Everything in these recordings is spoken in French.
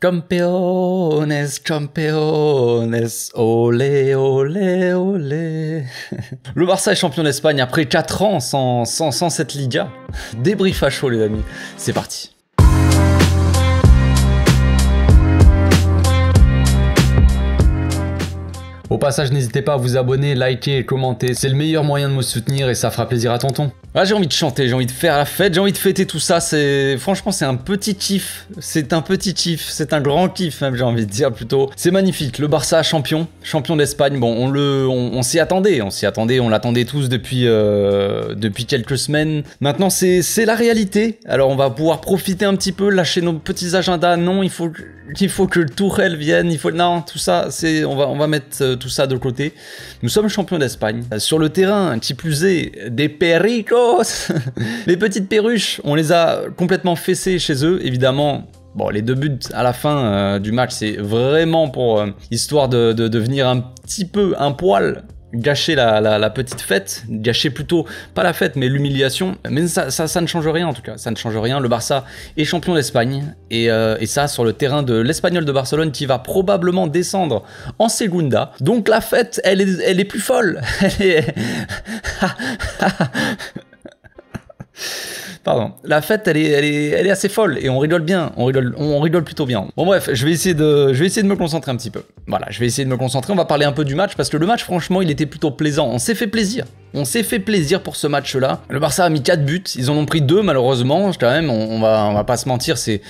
Campeones, campeones, olé, olé, olé. Le Barça est champion d'Espagne après 4 ans sans cette Liga. Débrief à chaud les amis, c'est parti. Au passage, n'hésitez pas à vous abonner, liker et commenter. C'est le meilleur moyen de me soutenir et ça fera plaisir à tonton. Là, j'ai envie de chanter, j'ai envie de faire la fête, j'ai envie de fêter tout ça. Franchement, c'est un petit kiff. C'est un petit kiff, c'est un grand kiff même, j'ai envie de dire plutôt. C'est magnifique. Le Barça champion d'Espagne. Bon, on s'y attendait, on l'attendait tous depuis quelques semaines. Maintenant, c'est la réalité. Alors, on va pouvoir profiter un petit peu, lâcher nos petits agendas. Non, il faut que Tourelle vienne. Non, tout ça, on va mettre tout ça de côté. Nous sommes champions d'Espagne. Sur le terrain, qui plus est, des pericos, les petites perruches, on les a complètement fessées chez eux, évidemment. Bon, les 2 buts à la fin du match, c'est vraiment pour histoire de venir un petit peu, un poil, gâcher la petite fête, gâcher plutôt, pas la fête, mais l'humiliation. Mais ça ne change rien en tout cas, ça ne change rien. Le Barça est champion d'Espagne et ça sur le terrain de l'Espagnol de Barcelone qui va probablement descendre en Segunda. Donc la fête, elle est plus folle. Pardon. La fête, elle est assez folle et on rigole bien, on rigole plutôt bien. Bon bref, je vais essayer de me concentrer un petit peu. Voilà, je vais essayer de me concentrer. On va parler un peu du match parce que le match, franchement, il était plutôt plaisant. On s'est fait plaisir. On s'est fait plaisir pour ce match-là. Le Barça a mis 4 buts, ils en ont pris 2 malheureusement. Quand même, on va pas se mentir, c'est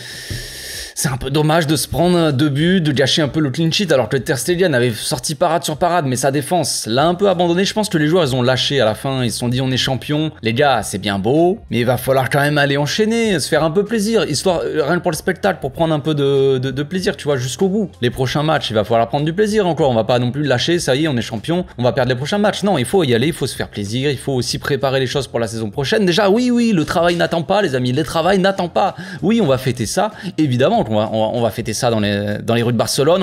un peu dommage de se prendre 2 buts, de gâcher un peu le clean sheet alors que Ter Stegen avait sorti parade sur parade, mais sa défense l'a un peu abandonné. Je pense que les joueurs ils ont lâché à la fin, ils se sont dit on est champion. Les gars, c'est bien beau, mais il va falloir quand même aller enchaîner, se faire un peu plaisir, histoire, rien que pour le spectacle, pour prendre un peu de plaisir, tu vois, jusqu'au bout. Les prochains matchs, il va falloir prendre du plaisir encore, on va pas non plus lâcher, ça y est, on est champion, on va perdre les prochains matchs. Non, il faut y aller, il faut se faire plaisir, il faut aussi préparer les choses pour la saison prochaine. Déjà, oui, le travail n'attend pas, les amis, le travail n'attend pas. Oui, on va fêter ça, évidemment, on va fêter ça dans les rues de Barcelone,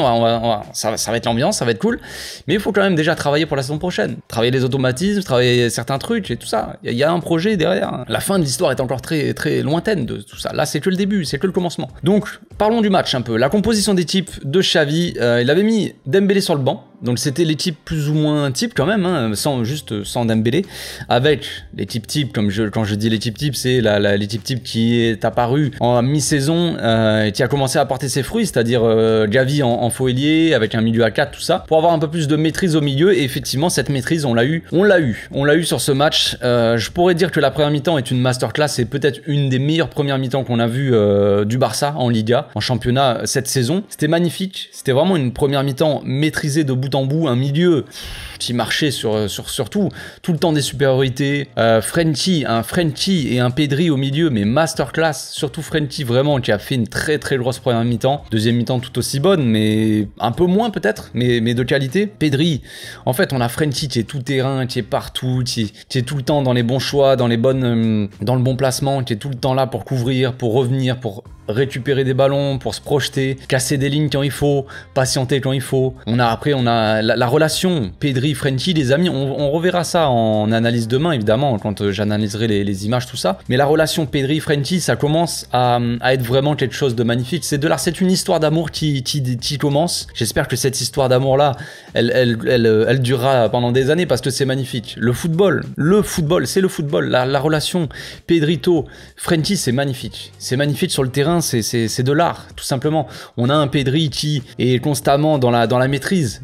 ça va être l'ambiance, ça va être cool, mais il faut quand même déjà travailler pour la saison prochaine, travailler les automatismes, travailler certains trucs et tout ça. Il y a un projet derrière. La fin de l'histoire est encore très, très lointaine de tout ça. Là, c'est que le début, c'est que le commencement. Donc, parlons du match un peu. La composition d'équipe de Xavi, il avait mis Dembélé sur le banc. Donc c'était l'équipe plus ou moins type quand même, hein, sans Dembélé, avec l'équipe type, quand je dis l'équipe type, c'est l'équipe type qui est apparue en mi-saison et qui a commencé à porter ses fruits, c'est-à-dire Gavi en faux ailier, avec un milieu à 4, tout ça, pour avoir un peu plus de maîtrise au milieu, et effectivement cette maîtrise on l'a eu sur ce match. Je pourrais dire que la première mi-temps est une masterclass, c'est peut-être une des meilleures premières mi-temps qu'on a vu du Barça en Liga, en championnat cette saison. C'était magnifique, c'était vraiment une première mi-temps maîtrisée de bout en bout, un milieu qui marchait sur tout le temps des supériorités, un Frenkie et un Pedri au milieu, mais masterclass, surtout Frenkie vraiment qui a fait une très très grosse première mi-temps, deuxième mi-temps tout aussi bonne, mais un peu moins peut-être, mais de qualité. Pedri, en fait on a Frenkie qui est tout terrain, qui est partout, qui est tout le temps dans les bons choix, dans le bon placement, qui est tout le temps là pour couvrir, pour revenir, pour récupérer des ballons, pour se projeter, casser des lignes quand il faut, patienter quand il faut. Après on a la relation Pedri-Frenkie, les amis, on reverra ça en analyse demain évidemment quand j'analyserai les images, tout ça, mais la relation Pedri-Frenkie, ça commence à être vraiment quelque chose de magnifique. C'est une histoire d'amour qui commence. J'espère que cette histoire d'amour là elle durera pendant des années parce que c'est magnifique. Le football, c'est le football, la relation Pedrito-Frenkie, c'est magnifique sur le terrain. C'est de l'art, tout simplement. On a un Pedri qui est constamment dans la maîtrise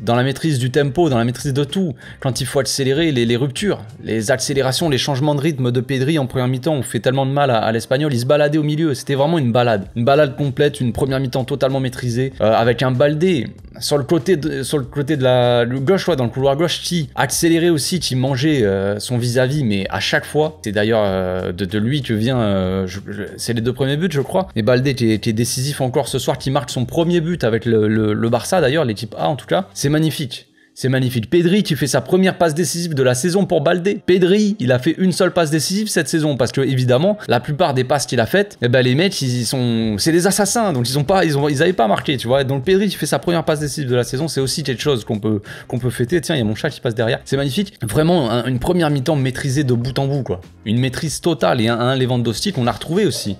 du tempo, dans la maîtrise de tout. Quand il faut accélérer, les ruptures, les accélérations, les changements de rythme de Pedri en première mi-temps ont fait tellement de mal à l'Espagnol. Il se baladait au milieu, c'était vraiment une balade complète, une première mi-temps totalement maîtrisée, avec un Baldé sur le côté de gauche, ouais, dans le couloir gauche, qui accélérait aussi, qui mangeait son vis-à-vis, mais à chaque fois, c'est d'ailleurs de lui que vient, c'est les 2 premiers buts, je crois, et Baldé qui est décisif encore ce soir, qui marque son premier but avec le Barça d'ailleurs, l'équipe A en tout cas, c'est magnifique. C'est magnifique. Pedri qui fait sa première passe décisive de la saison pour Baldé. Pedri, il a fait une seule passe décisive cette saison parce que évidemment, la plupart des passes qu'il a faites, eh ben les mecs, c'est des assassins, donc ils avaient pas marqué, tu vois. Donc Pedri qui fait sa première passe décisive de la saison, c'est aussi quelque chose qu'on peut fêter. Tiens, il y a mon chat qui passe derrière. C'est magnifique. Vraiment une première mi-temps maîtrisée de bout en bout, quoi. Une maîtrise totale, et un Lewandowski qu'on a retrouvé aussi.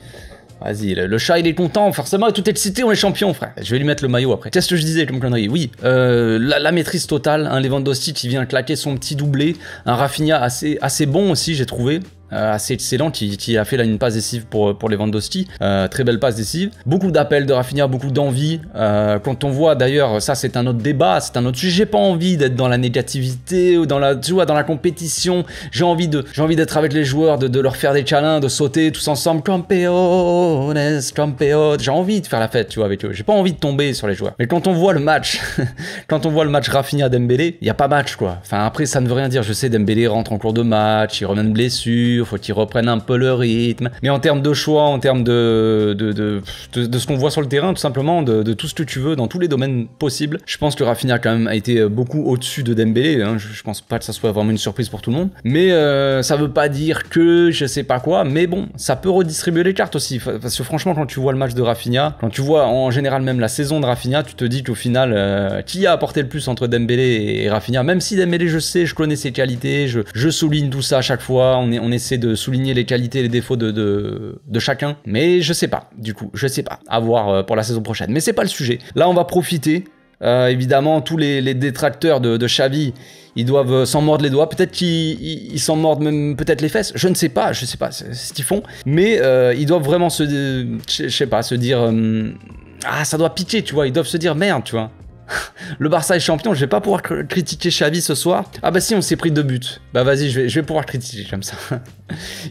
Vas-y, le chat il est content, forcément, tout est excité, on est champion, frère. Je vais lui mettre le maillot après. Qu'est-ce que je disais comme connerie? Oui, la maîtrise totale, un Lewandowski qui vient claquer son petit doublé, un Rafinha assez bon aussi, j'ai trouvé. Assez excellent, qui a fait là une passe décisive pour Lewandowski, très belle passe décisive, beaucoup d'appels de Rafinha, beaucoup d'envie, quand on voit d'ailleurs, ça c'est un autre débat, c'est un autre sujet, j'ai pas envie d'être dans la négativité ou dans la, tu vois, dans la compétition, j'ai envie d'être avec les joueurs, de leur faire des challenges, de sauter tous ensemble, campeones, campeones, j'ai envie de faire la fête, tu vois, avec eux, j'ai pas envie de tomber sur les joueurs, mais quand on voit le match, quand on voit le match Rafinha-Dembélé, il y a pas match quoi, enfin après ça ne veut rien dire, je sais Dembélé rentre en cours de match, il revient de blessure, faut qu'ils reprennent un peu le rythme. Mais en termes de choix, en termes de ce qu'on voit sur le terrain, tout simplement, de tout ce que tu veux, dans tous les domaines possibles, je pense que Rafinha quand même a été beaucoup au-dessus de Dembélé. Hein. Je pense pas que ça soit vraiment une surprise pour tout le monde. Mais ça veut pas dire que je sais pas quoi. Mais bon, ça peut redistribuer les cartes aussi. Parce que franchement, quand tu vois le match de Rafinha, quand tu vois en général même la saison de Rafinha, tu te dis qu'au final, qui a apporté le plus entre Dembélé et Rafinha? Même si Dembélé, je sais, je connais ses qualités, je souligne tout ça à chaque fois. On essaie de souligner les qualités et les défauts de chacun, mais je sais pas, du coup, je sais pas, à voir pour la saison prochaine, mais c'est pas le sujet. Là, on va profiter, évidemment, tous les détracteurs de Xavi, ils doivent s'en mordre les doigts, peut-être qu'ils s'en mordent même peut-être les fesses, je ne sais pas, c'est ce qu'ils font, mais ils doivent vraiment je sais pas, se dire, ah, ça doit piquer, tu vois, ils doivent se dire, merde, tu vois. Le Barça est champion, je vais pas pouvoir critiquer Xavi ce soir. Ah bah si, on s'est pris 2 buts. Bah vas-y, je vais pouvoir critiquer comme ça.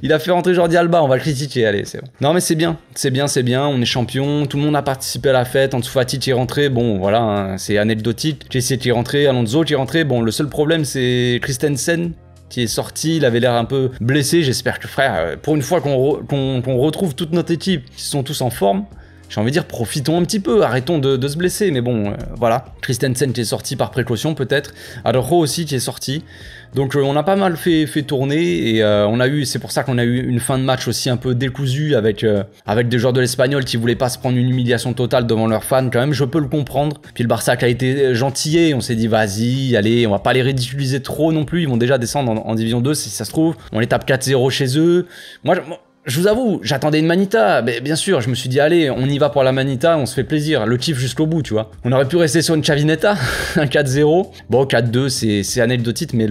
Il a fait rentrer Jordi Alba, on va le critiquer, allez, c'est bon. Non mais c'est bien, on est champion, tout le monde a participé à la fête, Ansu Fati qui est rentré, bon voilà, hein, c'est anecdotique. Jesse qui est rentré, Alonso qui est rentré, bon le seul problème c'est Christensen qui est sorti, il avait l'air un peu blessé, j'espère que frère, pour une fois qu'on retrouve toute notre équipe, qui sont tous en forme, j'ai envie de dire, profitons un petit peu, arrêtons de se blesser, mais bon, voilà. Christensen qui est sorti par précaution peut-être, Araujo aussi qui est sorti, donc on a pas mal fait tourner, et on a eu, c'est pour ça qu'on a eu une fin de match aussi un peu décousue avec des joueurs de l'Espagnol qui voulaient pas se prendre une humiliation totale devant leurs fans, quand même, je peux le comprendre. Puis le Barça qui a été gentillé, on s'est dit vas-y, allez, on va pas les ridiculiser trop non plus, ils vont déjà descendre en Division 2 si ça se trouve, on les tape 4-0 chez eux, moi je vous avoue, j'attendais une manita, mais bien sûr, je me suis dit, allez, on y va pour la manita, on se fait plaisir, le kiff jusqu'au bout, tu vois. On aurait pu rester sur une chavinetta, un 4-0, bon, 4-2, c'est anecdotique, mais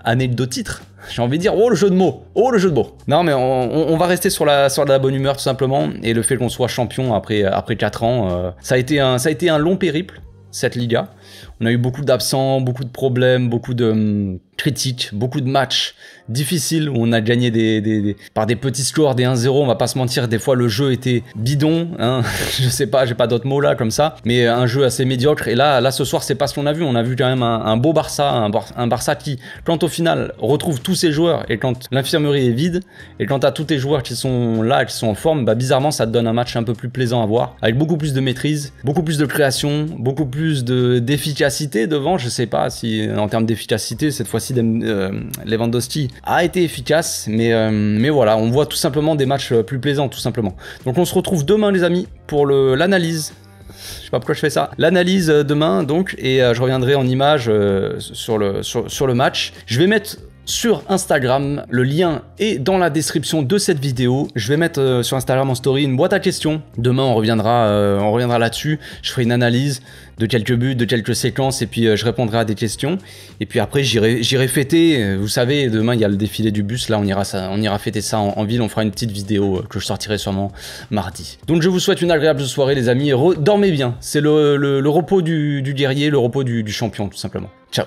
anecdotique, j'ai envie de dire, oh le jeu de mots, Non, mais on va rester sur la bonne humeur, tout simplement, et le fait qu'on soit champion après 4 ans, ça a été un long périple, cette Liga. On a eu beaucoup d'absents, beaucoup de problèmes, beaucoup de critiques, beaucoup de matchs difficiles où on a gagné par des petits scores, des 1-0, on va pas se mentir, des fois le jeu était bidon, hein, je sais pas, j'ai pas d'autres mots là comme ça, mais un jeu assez médiocre, et là ce soir c'est pas ce qu'on a vu, on a vu quand même un beau Barça, un Barça qui, quand au final retrouve tous ses joueurs, et quand l'infirmerie est vide, et quand t'as tous tes joueurs qui sont là, qui sont en forme, bah bizarrement ça te donne un match un peu plus plaisant à voir, avec beaucoup plus de maîtrise, beaucoup plus de création, beaucoup plus d'efficacité devant, je sais pas si en termes d'efficacité, cette fois-ci Lewandowski a été efficace, mais voilà, on voit tout simplement des matchs plus plaisants, tout simplement. Donc on se retrouve demain les amis pour l'analyse. Je sais pas pourquoi je fais ça. L'analyse demain donc, et je reviendrai en image sur le match. Je vais mettre sur Instagram, le lien est dans la description de cette vidéo. Je vais mettre sur Instagram en story une boîte à questions. Demain on reviendra là-dessus. Je ferai une analyse de quelques buts, de quelques séquences, et puis je répondrai à des questions. Et puis après j'irai fêter. Vous savez, demain il y a le défilé du bus. Là on ira fêter ça en ville. On fera une petite vidéo que je sortirai sûrement mardi. Donc je vous souhaite une agréable soirée les amis. Dormez bien. C'est le repos du guerrier, le repos du champion tout simplement. Ciao.